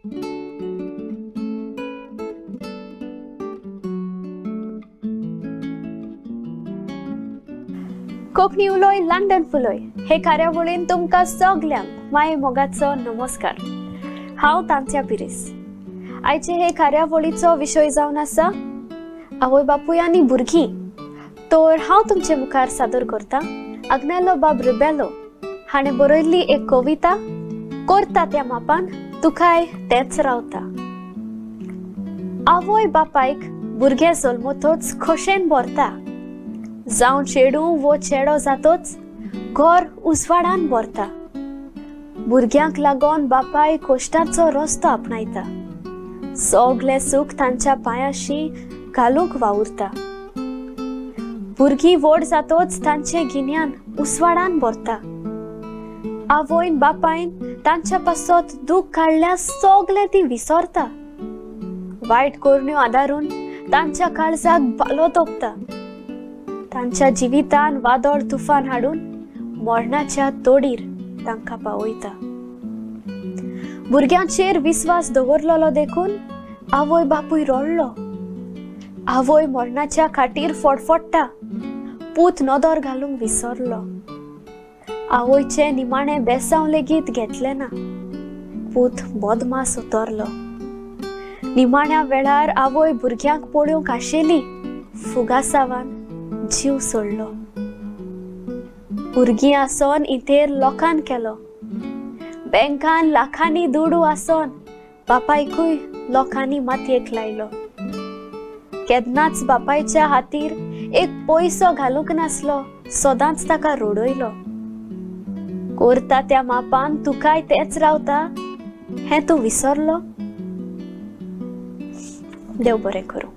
Konkani उलोय London फुलोय हे कार्यावळीन तुमका सगळ्यांक माये मोगाचो नमस्कार। हांव तांच्या पिरेस। आयचे हे कार्यावळीचो विषय जावन आसा आवय बापूय आनी भुरगीं। तर हांव तुमचे मुखार सादर करता आग्नेलो बाब रेबेल्लो हाणे बरयल्ली एक कविता कोर्ता त्या मापान तुकाय तेच रावता। आवय बापायक भुरगे जल्मतोच खोशेन भरता, जावन चेडू वो चेडो जातोच घर उजवाडान भरता। भुरग्यांक लागोन बापाय कोश्टाचो रस्तो आपणायता, सगळे सुख तांच्या पांयाशी घालूंक वावुरता। भुरगीं व्हड जातोच तांचे गिन्यान उसवाडान भरता। आवयन बापायन तांच्या पासत दूख काडल्या सगळे ती विसरता। वायट कोरण्यो आदारून तांच्या काळजाक बालो तोपता। तांच्या जिवितान वादळ तुफान हाडून मरणाच्या तोडीर तांकां पावयता। भुरग्यांचेर विश्वास दवरलेलो देखून आवय बापूय रडलो। आवय मरणाच्या खाटीर फडफडटा, पूत नदर घालूंक विसरलो। आवयचे निमाणे बेसांव लेगीत घेतले ना, पूत बदमास उतरलो। निमाण्या वेळार आवय भुरग्यांक पळोवंक आशिल्ली, फुगासावान जीव सोडलो। भुरगीं आसोन इतेर लोकान केलो, बँकान लाखांनी दुडू आसोन बापायकूय लोकांनी मातयेक लायलो। केन्नाच बापायच्या हातीर एक पयसो घालूंक नासलो, सदांच ताका रडयलो। कोर्ता त्या मापान तुकाय तेच रावता हें तूं विसरलो? देव बरें करूं।